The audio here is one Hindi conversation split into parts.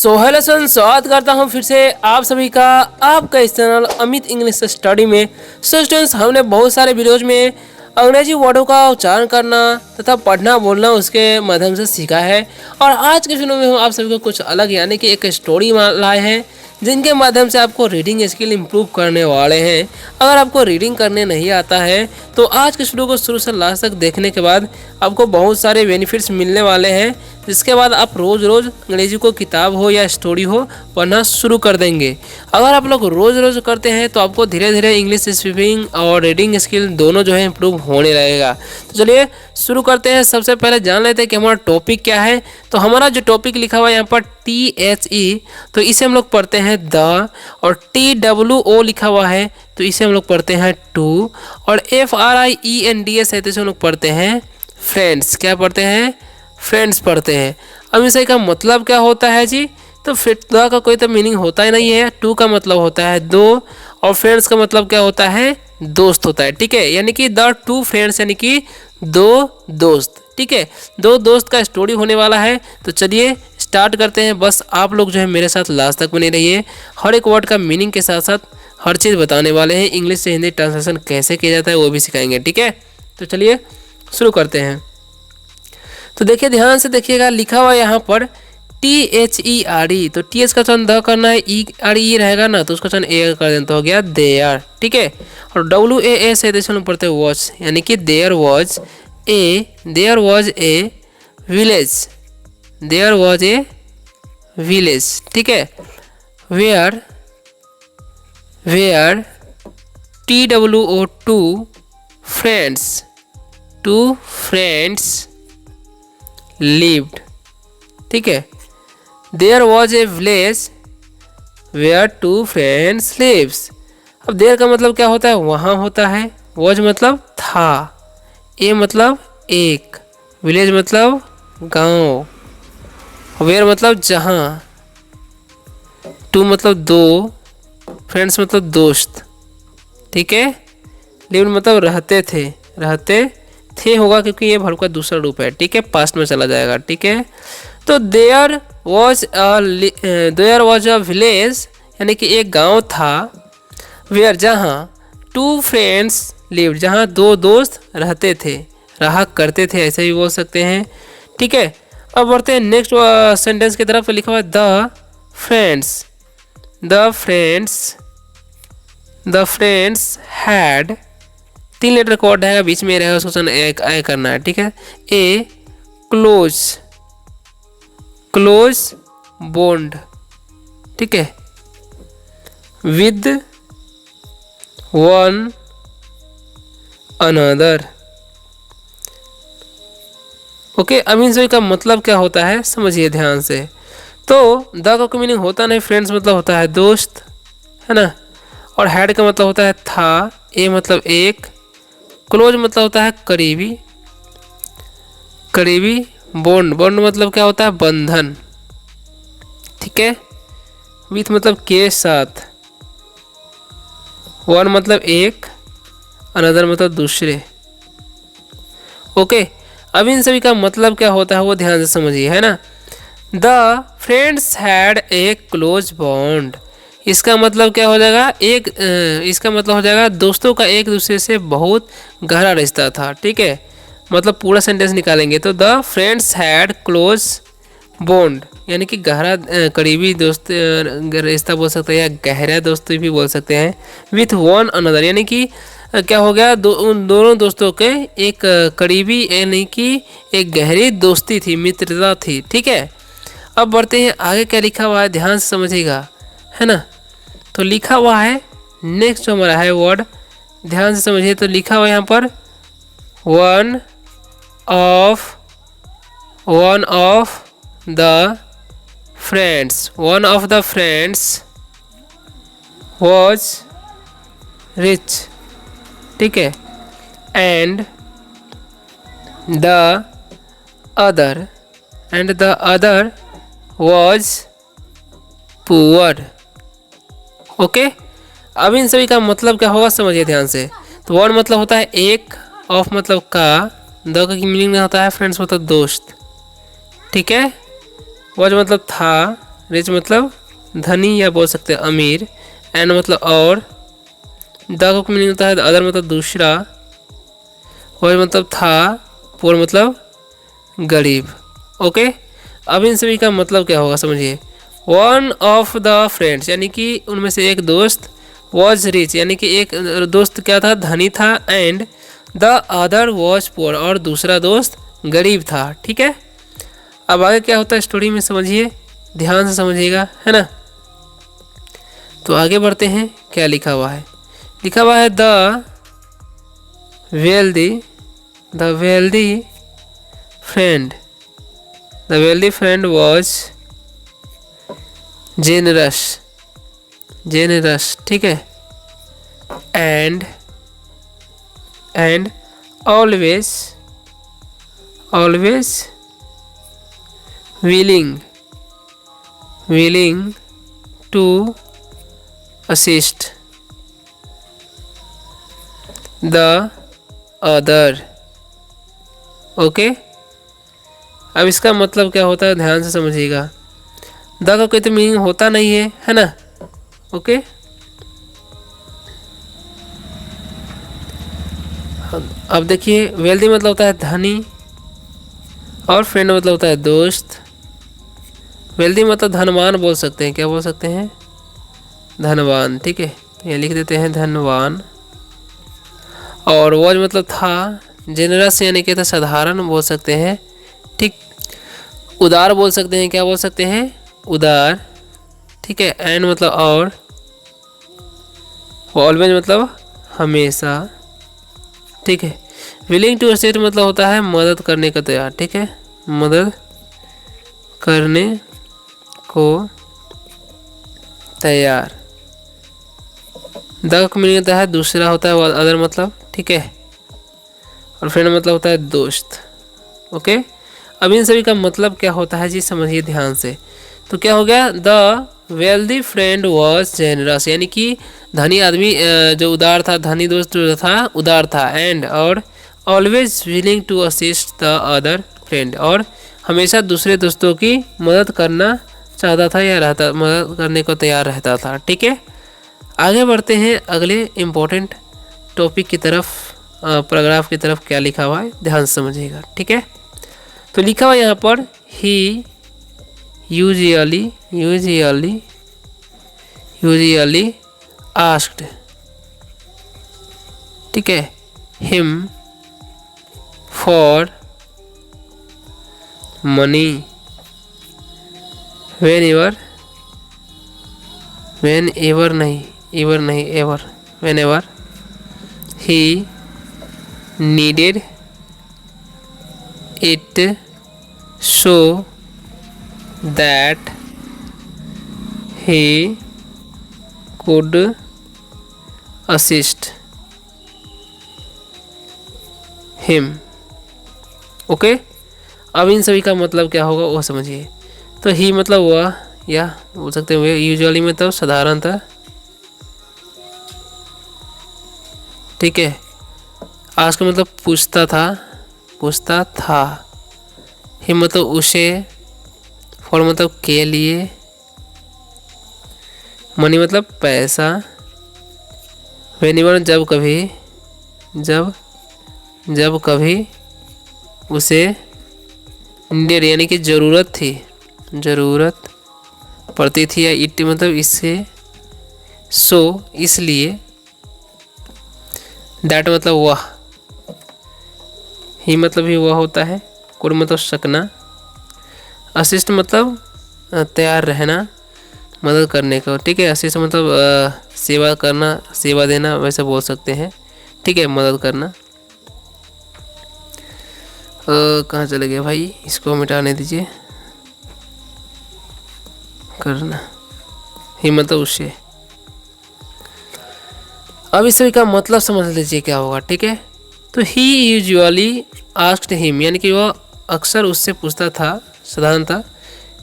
हेलो स्टूडेंट्स, स्वागत करता हूं फिर से आप सभी का आपका इस चैनल अमित इंग्लिश स्टडी में। स्टूडेंट्स, हमने बहुत सारे वीडियोज में अंग्रेजी वर्डों का उच्चारण करना तथा पढ़ना बोलना उसके माध्यम से सीखा है। और आज के वीडियो में हम आप सभी को कुछ अलग यानी कि एक स्टोरी लाए हैं जिनके माध्यम से आपको रीडिंग स्किल इम्प्रूव करने वाले हैं। अगर आपको रीडिंग करने नहीं आता है तो आज के वीडियो को शुरू से लास्ट तक देखने के बाद आपको बहुत सारे बेनिफिट्स मिलने वाले हैं, जिसके बाद आप रोज़ रोज़ अंग्रेजी को किताब हो या स्टोरी हो पढ़ना शुरू कर देंगे। अगर आप लोग रोज़ रोज़ करते हैं तो आपको धीरे धीरे इंग्लिश स्पीकिंग और रीडिंग स्किल दोनों जो है इम्प्रूव होने लगेगा। तो चलिए शुरू करते हैं। सबसे पहले जान लेते हैं कि हमारा टॉपिक क्या है। तो हमारा जो टॉपिक लिखा हुआ है यहाँ पर THE, तो इसे हम लोग पढ़ते हैं द, और TWO लिखा हुआ है तो इसे हम लोग पढ़ते हैं टू, और FRIENDS है तो इसे हम लोग पढ़ते हैं फ्रेंड्स। क्या पढ़ते हैं? फ्रेंड्स पढ़ते हैं। अब इसे का मतलब क्या होता है जी? तो द का कोई तो मीनिंग होता ही नहीं है। टू का मतलब होता है दो, और फ्रेंड्स का मतलब क्या होता है? दोस्त होता है। ठीक है, यानी कि द टू फ्रेंड्स यानी कि दो दोस्त। ठीक है, दो दोस्त का स्टोरी होने वाला है। तो चलिए स्टार्ट करते हैं। बस आप लोग जो है मेरे साथ लास्ट तक बने रहिए। हर एक वर्ड का मीनिंग के साथ साथ हर चीज़ बताने वाले हैं। इंग्लिश से हिंदी ट्रांसलेशन कैसे किया जाता है वो भी सिखाएंगे। ठीक है, तो चलिए शुरू करते हैं। तो देखिए, ध्यान से देखिएगा, लिखा हुआ यहाँ पर THERE, तो TH का चयन द करना है, ERE रहेगा ना तो उसका चयन ए कर देना, तो हो गया देयर। ठीक है, और WAS है तो इसमें पढ़ते हैं वॉच, यानी कि there was a village, there was a village. ठीक है, where TWO two friends lived। ठीक है, there was a village where two friends lives. अब देयर का मतलब क्या होता है? वहाँ होता है। वॉज मतलब था, ए मतलब एक, विलेज मतलब गांव, वेयर मतलब जहाँ, टू मतलब दो, फ्रेंड्स मतलब दोस्त। ठीक है, लिव मतलब रहते थे होगा क्योंकि ये वर्ब का दूसरा रूप है। ठीक है, पास्ट में चला जाएगा। ठीक है, तो देयर वॉज अ विलेज यानी कि एक गांव था, वेयर जहाँ, टू फ्रेंड्स लिव्ड जहाँ दो दोस्त रहा करते थे, ऐसे भी बोल सकते हैं। ठीक है, अब बढ़ते हैं नेक्स्ट सेंटेंस की तरफ। लिखा हुआ है द फ्रेंड्स हैड, 3 लेटर का वर्ड रहेगा, बीच में रहेगा, उसको एक ए करना है। ठीक है, ए क्लोज बॉन्ड। ठीक है, विद वन अनदर। ओके, अब इन सभी का मतलब क्या होता है समझिए ध्यान से। तो द का मीनिंग होता नहीं, फ्रेंड्स मतलब होता है दोस्त, है ना, और हैड का मतलब होता है था, ए मतलब एक, क्लोज मतलब होता है करीबी, बॉन्ड मतलब क्या होता है? बंधन। ठीक है, विथ मतलब के साथ, वन मतलब एक, अनदर मतलब दूसरे। ओके, अब इन सभी का मतलब क्या होता है वो ध्यान से समझिए, है ना। The friends had a close bond, इसका मतलब क्या हो जाएगा? इसका मतलब हो जाएगा दोस्तों का एक दूसरे से बहुत गहरा रिश्ता था। ठीक है, मतलब पूरा सेंटेंस निकालेंगे तो the friends had close bond यानी कि गहरा करीबी दोस्त रिश्ता बोल सकते हैं, या गहरा दोस्ती भी बोल सकते हैं। विथ वन अनदर यानी कि क्या हो गया? उन दोनों दोस्तों के एक करीबी यानी कि एक गहरी दोस्ती थी, मित्रता थी। ठीक है, अब बढ़ते हैं आगे। क्या लिखा हुआ है ध्यान से समझिएगा, है ना। तो लिखा हुआ है नेक्स्ट जो हमारा है वर्ड, ध्यान से समझिए। तो लिखा हुआ है यहाँ पर one of the friends was rich. ठीक है, and the other was poor. Okay, अब इन सभी का मतलब क्या होगा समझिए ध्यान से। तो वन मतलब होता है एक, ऑफ मतलब का, द का मीनिंग होता है फ्रेंड्स मतलब दोस्त। ठीक है, वॉज मतलब था, रिच मतलब धनी या बोल सकते हैं अमीर, एंड मतलब और, द का मीनिंग होता है अदर मतलब दूसरा, और मतलब था, पुअर मतलब गरीब। ओके, अब इन सभी का मतलब क्या होगा समझिए। वन ऑफ द फ्रेंड्स यानी कि उनमें से एक दोस्त, वॉज रिच यानी कि एक दोस्त क्या था, धनी था, and the other was poor और दूसरा दोस्त गरीब था। ठीक है, अब आगे क्या होता है स्टोरी में समझिए, ध्यान से समझिएगा, है ना। तो आगे बढ़ते हैं, क्या लिखा हुआ है, लिखा हुआ है the wealthy friend, the wealthy friend was generous, ठीक है, and always willing to assist the other। Okay, अब इसका मतलब क्या होता है ध्यान से समझिएगा। द का कोई तो मीनिंग होता नहीं है ना। ओके, अब देखिए वेल्दी मतलब होता है धनी, और फ्रेंड मतलब होता है दोस्त। वेल्दी मतलब धनवान बोल सकते हैं, क्या बोल सकते हैं, धनवान। ठीक है, तो ये लिख देते हैं धनवान। और वॉज मतलब था, जेनरस यानी कि तो साधारण बोल सकते हैं। ठीक, उदार बोल सकते हैं, क्या बोल सकते हैं, उदार। ठीक है, एंड मतलब और, ऑलवेज मतलब हमेशा। ठीक है, विलिंग टू असिस्ट मतलब होता है मदद करने का तैयार। ठीक है, मदद करने को तैयार। द का मीनिंग होता है दूसरा, होता है अदर मतलब। ठीक है, और फ्रेंड मतलब होता है दोस्त। ओके, अब इन सभी का मतलब क्या होता है जी समझिए ध्यान से। तो क्या हो गया, the wealthy friend was generous यानी कि धनी आदमी जो उदार था, धनी दोस्त जो था उदार था, एंड और always willing to assist the other friend और हमेशा दूसरे दोस्तों की मदद करना चाहता था या रहता, मदद करने को तैयार रहता था। ठीक है, आगे बढ़ते हैं अगले इम्पोर्टेंट टॉपिक की तरफ, पैराग्राफ की तरफ। क्या लिखा हुआ है ध्यान से समझिएगा। ठीक है, तो लिखा हुआ यहाँ पर ही यूजुअली आस्क्ड, ठीक है, him for money whenever he needed it so that he could assist him। Okay, अब इन सभी का मतलब क्या होगा वो समझिए। तो ही मतलब वह, या बोल सकते हैं यूजुअली में तो साधारणतः। ठीक है, आज का मतलब पूछता था। ही मतलब उसे, फॉर मतलब के लिए, मनी मतलब पैसा, वेनिवर जब कभी उसे नीडेड यानी कि ज़रूरत पड़ती थी, या इट मतलब इससे, सो इसलिए, दैट मतलब वह, ही मतलब ही वह होता है, कुड मतलब सकना, असिस्ट मतलब तैयार रहना, मदद करने को। ठीक है, असिस्ट मतलब सेवा करना, सेवा देना वैसे बोल सकते हैं। ठीक है, मदद करना। कहाँ चले गए भाई, इसको मिटाने दीजिए, करना, ही मतलब उससे। अब इस सभी का मतलब समझ लीजिए क्या होगा। ठीक है, तो ही यूजुअली आस्क्ड हिम यानी कि वह अक्सर उससे पूछता था, साधारणतः,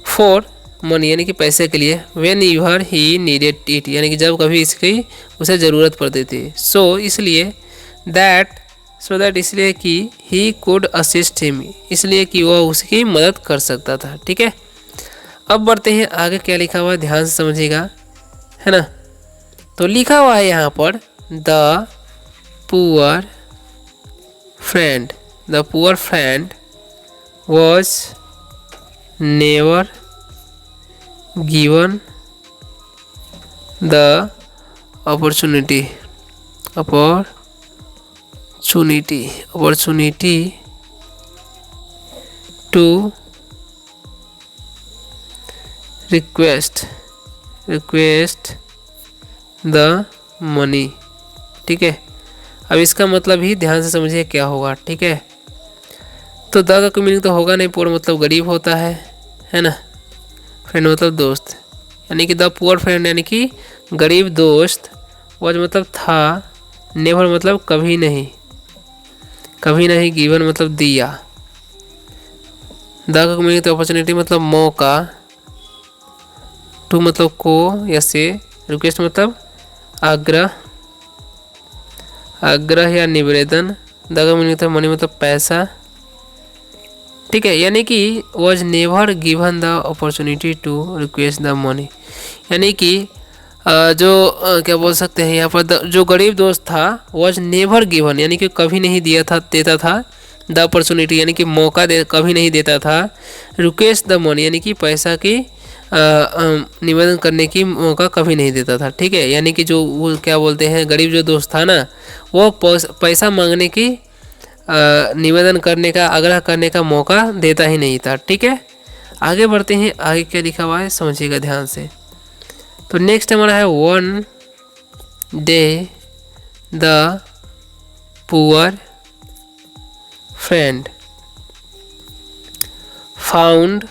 फॉर मनी यानी कि पैसे के लिए, when ever he needed it यानी कि जब कभी इसकी उसे ज़रूरत पड़ती थी, सो इसलिए, दैट इसलिए कि ही कुड असिस्ट हिम इसलिए कि वह उसकी मदद कर सकता था। ठीक है, अब बढ़ते हैं आगे, क्या लिखा हुआ है ध्यान से समझिएगा, है ना। तो लिखा हुआ है यहाँ पर the poor friend, the poor friend was never given the opportunity to request the money. ठीक है, अब इसका मतलब ही ध्यान से समझिए क्या होगा। ठीक है, तो द का मीनिंग तो होगा नहीं, पुअर मतलब गरीब होता है ना। फ्रेंड मतलब दोस्त, यानी कि द पुअर फ्रेंड यानी कि गरीब दोस्त, वॉज मतलब था, नेवर मतलब कभी नहीं, गिवन मतलब दिया, द का मीनिंग तो अपॉर्चुनिटी मतलब मौका, टू मतलब को या से, रिक्वेस्ट मतलब आग्रह या निवेदन, द का मीनिंग था मनी मतलब पैसा। ठीक है, यानी कि was never given the opportunity to request the money, यानी कि क्या बोल सकते हैं यहाँ पर, जो गरीब दोस्त था वॉज नेवर गिवन यानी कि कभी नहीं देता था द अपॉर्चुनिटी यानी कि मौका कभी नहीं देता था, रिक्वेस्ट द मनी यानी कि पैसा की निवेदन करने की मौका कभी नहीं देता था। ठीक है, यानी कि जो वो क्या बोलते हैं गरीब जो दोस्त था ना, वो पैसा मांगने की निवेदन करने का, आग्रह करने का मौका देता ही नहीं था। ठीक है, आगे बढ़ते हैं, आगे क्या लिखा हुआ है समझिएगा ध्यान से। तो नेक्स्ट हमारा है one day the poor friend found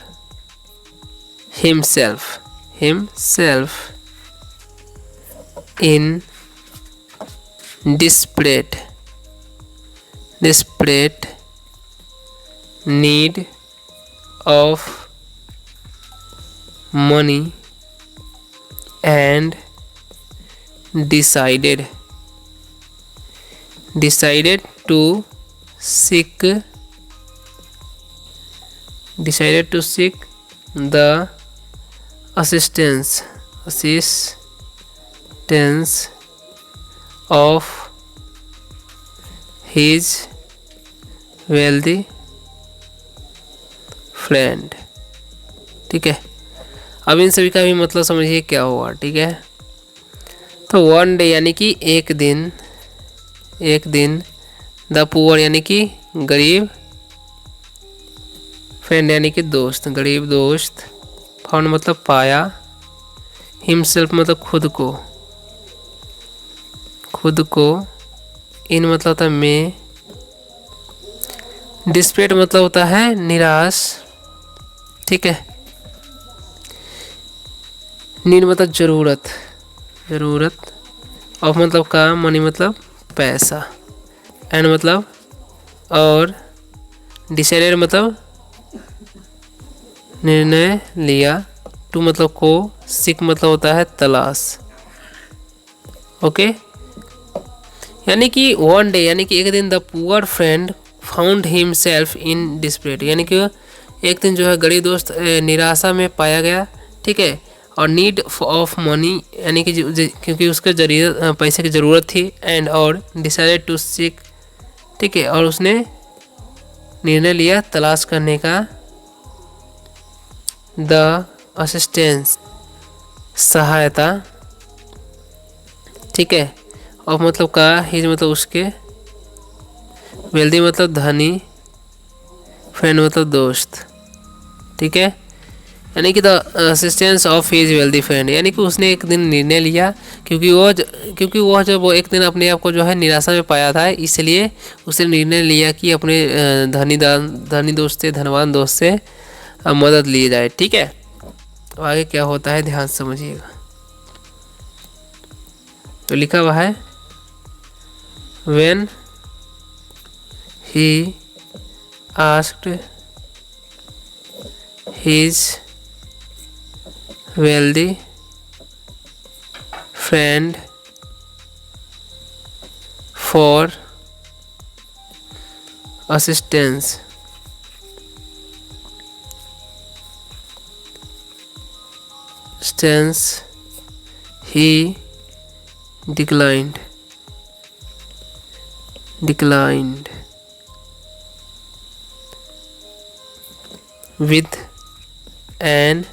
himself in desperate need of money and decided to seek the assistance of his wealthy friend। ठीक है, अब इन सभी का भी मतलब समझिए क्या हुआ। ठीक है, तो वन डे यानी कि एक दिन, द पुअर यानी कि गरीब, फ्रेंड यानी कि दोस्त, गरीब दोस्त, फाउंड मतलब पाया, हिमसेल्फ मतलब खुद को, इन मतलब होता है में, डिस्परेट मतलब होता है निराश। ठीक है, नीड मतलब जरूरत, ऑफ मतलब काम, मनी मतलब पैसा, एंड मतलब और, डिसाइडेड मतलब निर्णय लिया, टू मतलब को, सीक मतलब होता है तलाश। ओके, यानी कि वन डे यानी कि एक दिन the poor friend found himself in desperate, यानी कि एक दिन जो है गरीब दोस्त निराशा में पाया गया। ठीक है, और नीड ऑफ मनी यानी कि क्योंकि उसके जरिए पैसे की ज़रूरत थी, एंड और डिसाइडेड टू सीक। ठीक है, और उसने निर्णय लिया तलाश करने का, द असिस्टेंस सहायता। ठीक है, और मतलब का हिज मतलब उसके, वेल्दी मतलब धनी, फ्रेंड मतलब दोस्त। ठीक है, यानी कि the assistance of his wealthy friend, यानी कि उसने एक दिन निर्णय लिया, क्योंकि वह जब वो एक दिन अपने आप को जो है निराशा में पाया था, इसलिए उसने निर्णय लिया कि अपने धनी दोस्त से, धनवान दोस्त से मदद ली जाए। ठीक है, तो आगे क्या होता है ध्यान से समझिएगा। तो लिखा हुआ है when he asked his wealthy friend for assistance, assistance he declined with an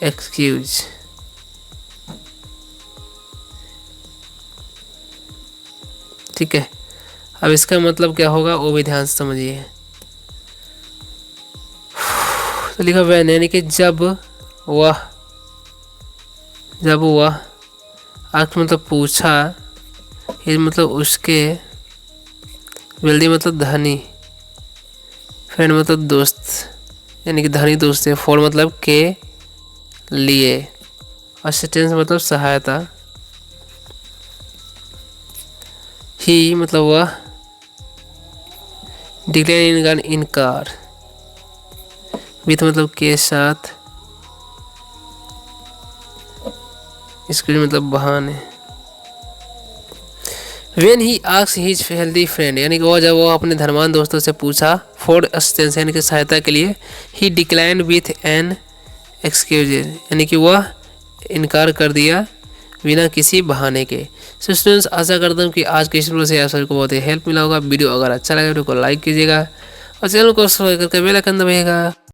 excuse। ठीक है, अब इसका मतलब क्या होगा वो भी ध्यान से समझिए। तो लिखा वह, यानी कि जब वह आस्क मतलब पूछा, ये मतलब उसके, वेल्दी मतलब धनी, फ्रेंड मतलब दोस्त, यानी कि धनी दोस्त है, फॉर मतलब के लिए, असिस्टेंस मतलब सहायता, ही मतलब वह, डिक्लेयर इनकार, विथ मतलब के साथ, इसके मतलब बहाने। When he asked his healthy friend, यानी कि जब वो अपने धनवान दोस्तों से पूछा, फॉर असिस्टेंस यानी कि सहायता के लिए, he declined with an excuse, यानी कि वह इनकार कर दिया बिना किसी बहाने के। सो स्टूडेंट्स, आशा करता हूँ कि आज के इस वीडियो से आप सभी को बहुत ही हेल्प मिला होगा। वीडियो अगर अच्छा लगे वीडियो को लाइक कीजिएगा और चैनल को सब्सक्राइब करके बेल आइकन दबाइएगा।